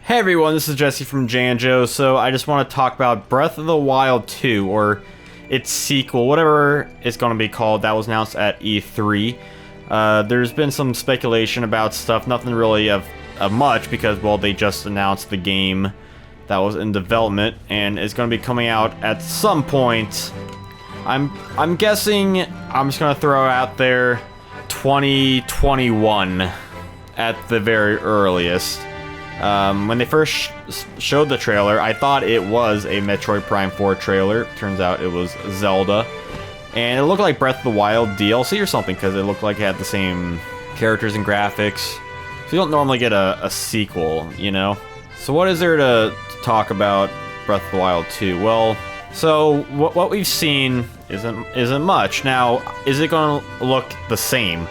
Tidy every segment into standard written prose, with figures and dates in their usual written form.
Hey everyone, this is Jesse from Janjo. So I just want to talk about Breath of the Wild 2, or its sequel, whatever it's going to be called. That was announced at E3. There's been some speculation about stuff, nothing really of much, because, well, they just announced the game that was in development, and it's going to be coming out at some point. I'm guessing, I'm just going to throw out there 2021 at the very earliest. When they first showed the trailer, I thought it was a Metroid Prime 4 trailer. Turns out it was Zelda. And it looked like Breath of the Wild DLC or something, because it looked like it had the same characters and graphics. So you don't normally get a sequel, you know? So what is there to talk about Breath of the Wild 2? Well, so what we've seen isn't much. Now, is it going to look the same?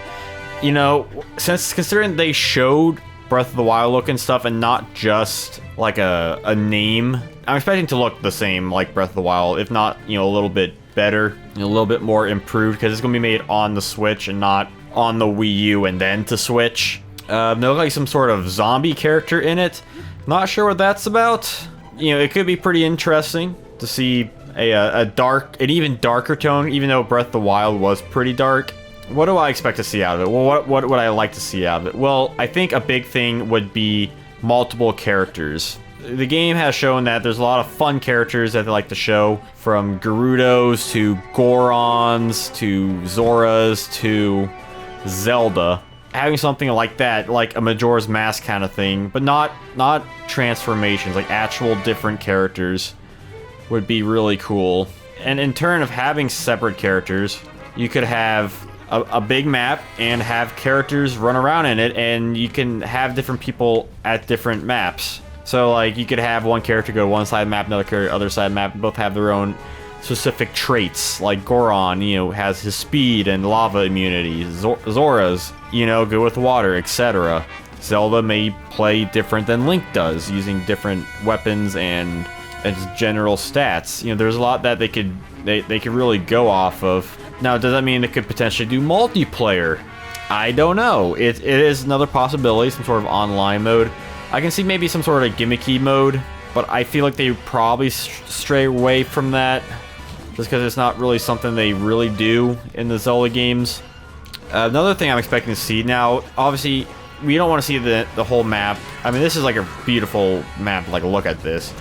You know, considering they showed Breath of the Wild look and stuff, and not just like a name, I'm expecting to look the same like Breath of the Wild, if not, you know, a little bit better, a little bit more improved, because it's gonna be made on the Switch and not on the Wii U and then to Switch. They look like some sort of zombie character in it. Not sure what that's about. You know, it could be pretty interesting to see an even darker tone, even though Breath of the Wild was pretty dark. What do I expect to see out of it? Well, what would I like to see out of it? Well, I think a big thing would be multiple characters. The game has shown that there's a lot of fun characters that they like to show, from Gerudos to Gorons to Zoras to Zelda. Having something like that, like a Majora's Mask kind of thing, but not transformations, like actual different characters, would be really cool. And in turn of having separate characters, you could have a big map and have characters run around in it, and you can have different people at different maps. So, like, you could have one character go one side of the map, another character other side of the map, both have their own specific traits. Like Goron, you know, has his speed and lava immunity. Zora's, you know, good with water, etc. Zelda may play different than Link does, using different weapons and general stats. You know, there's a lot that they could really go off of. Now, does that mean they could potentially do multiplayer? I don't know. It is another possibility, some sort of online mode. I can see maybe some sort of gimmicky mode, but I feel like they probably stray away from that, just because it's not really something they really do in the Zelda games. Another thing I'm expecting to see, now, obviously, we don't want to see the whole map. I mean, this is like a beautiful map, like, look at this.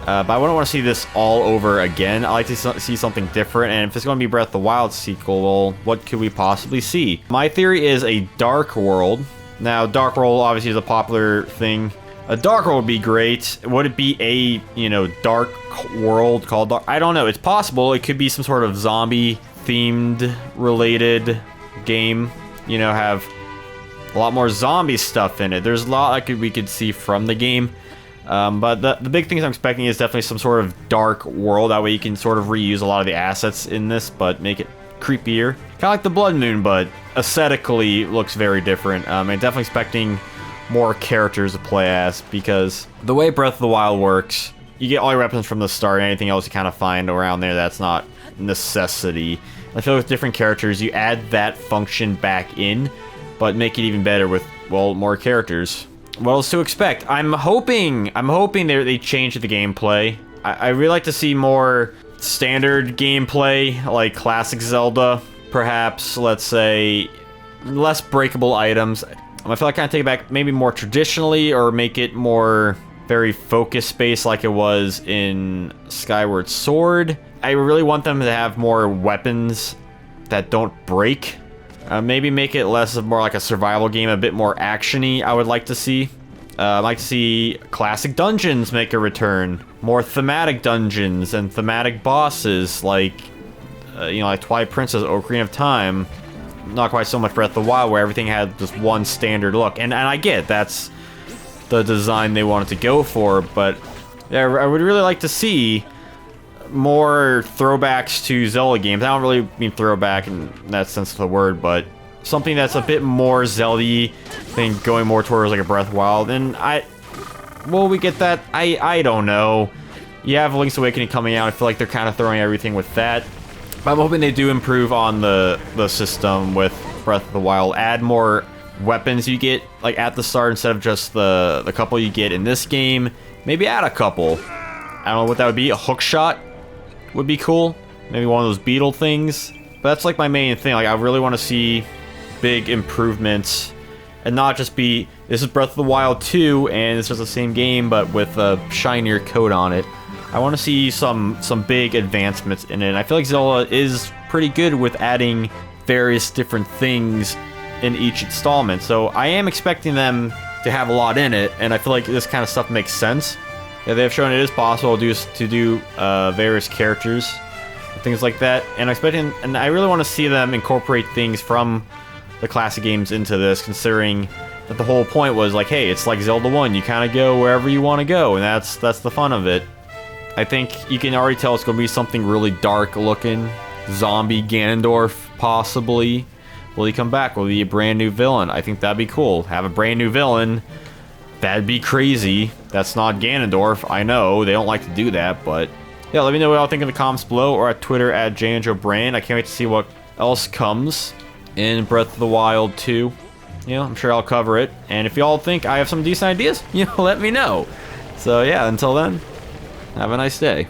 But I wouldn't want to see this all over again. I like to see something different, and if it's going to be Breath of the Wild sequel, well, what could we possibly see? My theory is a Dark World. Now, Dark World obviously is a popular thing. A Dark World would be great. Would it be a, you know, Dark World called Dark? I don't know. It's possible. It could be some sort of zombie-themed related game. You know, have a lot more zombie stuff in it. There's a lot we could see from the game. But the big things I'm expecting is definitely some sort of dark world. That way you can sort of reuse a lot of the assets in this, but make it creepier. Kind of like the Blood Moon, but aesthetically looks very different. I'm definitely expecting more characters to play as, because the way Breath of the Wild works, you get all your weapons from the start, and anything else you kind of find around there that's not necessity. I feel with different characters, you add that function back in, but make it even better with, well, more characters. What else to expect? I'm hoping they change the gameplay. I really like to see more standard gameplay, like classic Zelda. Perhaps, let's say, less breakable items. I feel like I take it back maybe more traditionally, or make it more very focus-based like it was in Skyward Sword. I really want them to have more weapons that don't break. Maybe make it less of more like a survival game, a bit more action-y, I would like to see. I'd like to see classic dungeons make a return. More thematic dungeons and thematic bosses, like, you know, like Twilight Princess, Ocarina of Time. Not quite so much Breath of the Wild, where everything had just one standard look. And I get that's the design they wanted to go for, but yeah, I would really like to see more throwbacks to Zelda games. I don't really mean throwback in that sense of the word, but something that's a bit more Zelda-y, thing going more towards like a Breath of the Wild. And will we get that? I don't know. You have Link's Awakening coming out. I feel like they're kind of throwing everything with that. But I'm hoping they do improve on the system with Breath of the Wild. Add more weapons you get like at the start instead of just the couple you get in this game. Maybe add a couple. I don't know what that would be. A hook shot would be cool. Maybe one of those beetle things. But that's like my main thing. Like I really want to see big improvements and not just be, this is Breath of the Wild 2 and it's just the same game but with a shinier coat on it. I want to see some big advancements in it. And I feel like Zelda is pretty good with adding various different things in each installment. So I am expecting them to have a lot in it, and I feel like this kind of stuff makes sense. Yeah, they have shown it is possible to do various characters, things like that. And I really want to see them incorporate things from the classic games into this, considering that the whole point was like, hey, it's like Zelda 1, you kind of go wherever you want to go, and that's the fun of it. I think you can already tell it's going to be something really dark looking. Zombie Ganondorf, possibly. Will he come back? Will he be a brand new villain? I think that'd be cool. Have a brand new villain. That'd be crazy. That's not Ganondorf. I know, they don't like to do that, but... yeah, let me know what y'all think in the comments below, or at Twitter at JanjoBrand. I can't wait to see what else comes in Breath of the Wild 2. You know, I'm sure I'll cover it. And if y'all think I have some decent ideas, you know, let me know. So yeah, until then, have a nice day.